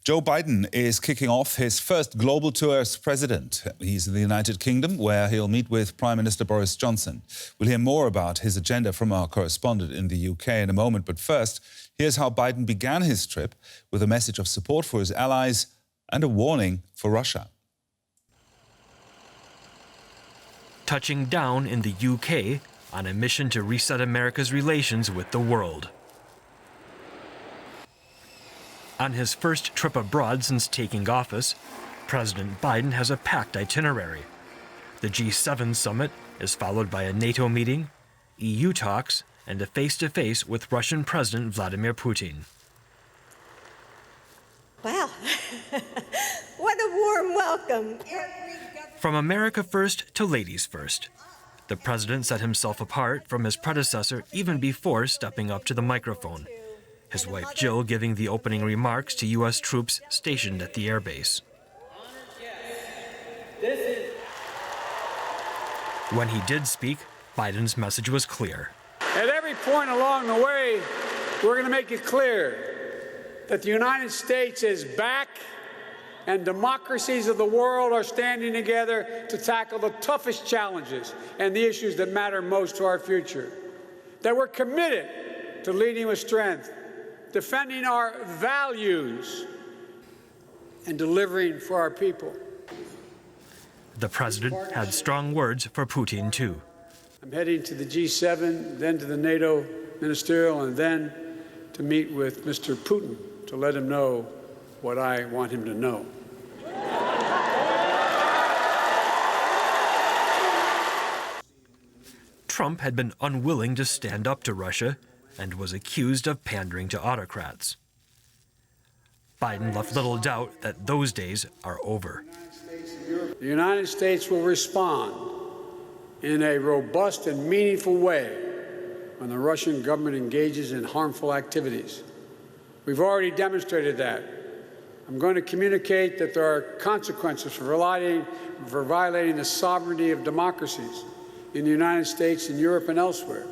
Joe Biden is kicking off his first global tour as president. He's in the United Kingdom, where he'll meet with Prime Minister Boris Johnson. We'll hear more about his agenda from our correspondent in the UK in a moment. But first, here's how Biden began his trip, with a message of support for his allies and a warning for Russia. Touching down in the UK on a mission to reset America's relations with the world. On his first trip abroad since taking office, President Biden has a packed itinerary. The G7 summit is followed by a NATO meeting, EU talks, and a face-to-face with Russian President Vladimir Putin. Wow, what a warm welcome. From America first to ladies first. The president set himself apart from his predecessor even before stepping up to the microphone. His wife Jill giving the opening remarks to U.S. troops stationed at the airbase. When he did speak, Biden's message was clear. At every point along the way, we're going to make it clear that the United States is back and democracies of the world are standing together to tackle the toughest challenges and the issues that matter most to our future. That we're committed to leading with strength, defending our values, and delivering for our people. The president had strong words for Putin, too. I'm heading to the G7, then to the NATO ministerial, and then to meet with Mr. Putin to let him know what I want him to know. Trump had been unwilling to stand up to Russia and was accused of pandering to autocrats. Biden left little doubt that those days are over. The United States will respond in a robust and meaningful way when the Russian government engages in harmful activities. We've already demonstrated that. I'm going to communicate that there are consequences for violating the sovereignty of democracies in the United States and Europe and elsewhere.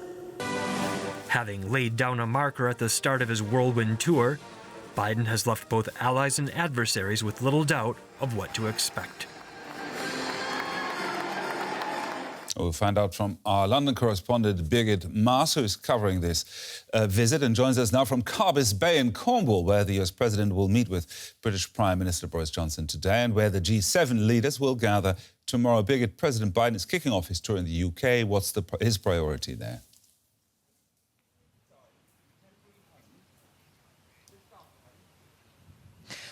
Having laid down a marker at the start of his whirlwind tour, Biden has left both allies and adversaries with little doubt of what to expect. We'll find out from our London correspondent Birgit Maas, who is covering this visit and joins us now from Carbis Bay in Cornwall, where the US President will meet with British Prime Minister Boris Johnson today and where the G7 leaders will gather tomorrow. Birgit, President Biden is kicking off his tour in the UK. What's his priority there?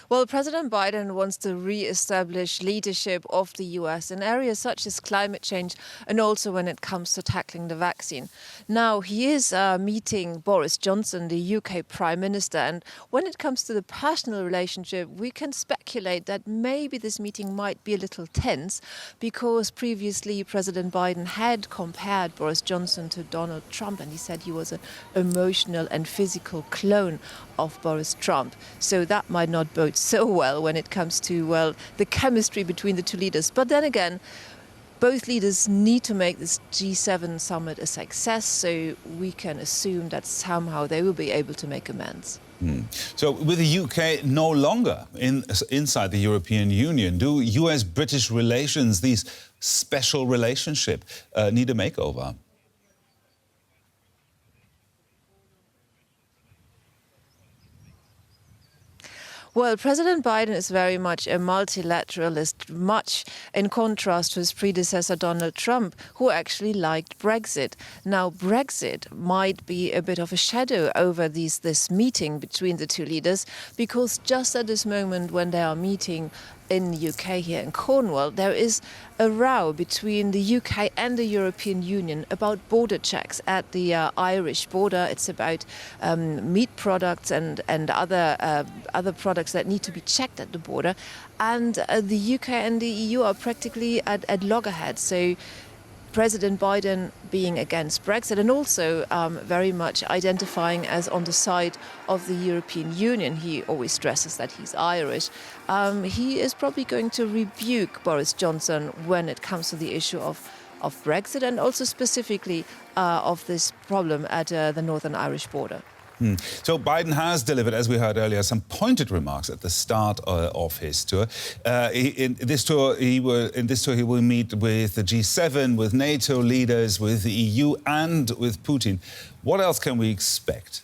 Well, President Biden wants to re-establish leadership of the US in areas such as climate change and also when it comes to tackling the vaccine. Now, he is meeting Boris Johnson, the UK Prime Minister, and when it comes to the personal relationship, we can speculate that maybe this meeting might be a little tense because previously President Biden had compared Boris Johnson to Donald Trump, and he said he was an emotional and physical clone of Boris Trump. So that might not bode so well when it comes to, well, the chemistry between the two leaders. But then again, both leaders need to make this G7 summit a success, so we can assume that somehow they will be able to make amends. So with the UK no longer inside the European Union, do US-British relations, these special relationship, need a makeover? Well, President Biden is very much a multilateralist, much in contrast to his predecessor Donald Trump, who actually liked Brexit. Now, Brexit might be a bit of a shadow over this meeting between the two leaders, because just at this moment when they are meeting in the UK here in Cornwall, there is a row between the UK and the European Union about border checks at the Irish border. It's about meat products and other products that need to be checked at the border. And the UK and the EU are practically at loggerheads. So President Biden being against Brexit and also very much identifying as on the side of the European Union. He always stresses that he's Irish. He is probably going to rebuke Boris Johnson when it comes to the issue of Brexit and also specifically of this problem at the Northern Irish border. So Biden has delivered, as we heard earlier, some pointed remarks at the start of his tour. In this tour, he will meet with the G7, with NATO leaders, with the EU, and with Putin. What else can we expect?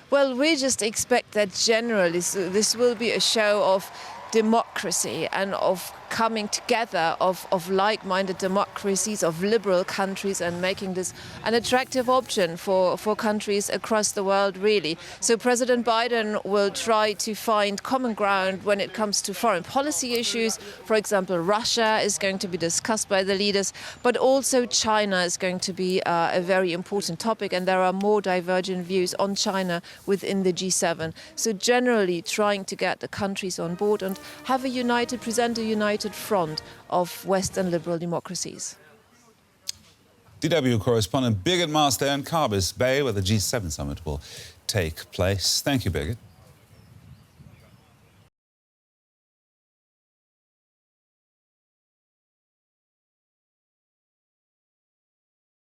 Well, we just expect that generally this will be a show of democracy and of coming together of like-minded democracies, of liberal countries, and making this an attractive option for countries across the world, really. So President Biden will try to find common ground when it comes to foreign policy issues. For example, Russia is going to be discussed by the leaders, but also China is going to be a very important topic, and there are more divergent views on China within the G7. So generally trying to get the countries on board and present a united front of Western liberal democracies. DW correspondent Birgit Maas there in Carbis Bay, where the G7 summit will take place. Thank you, Birgit.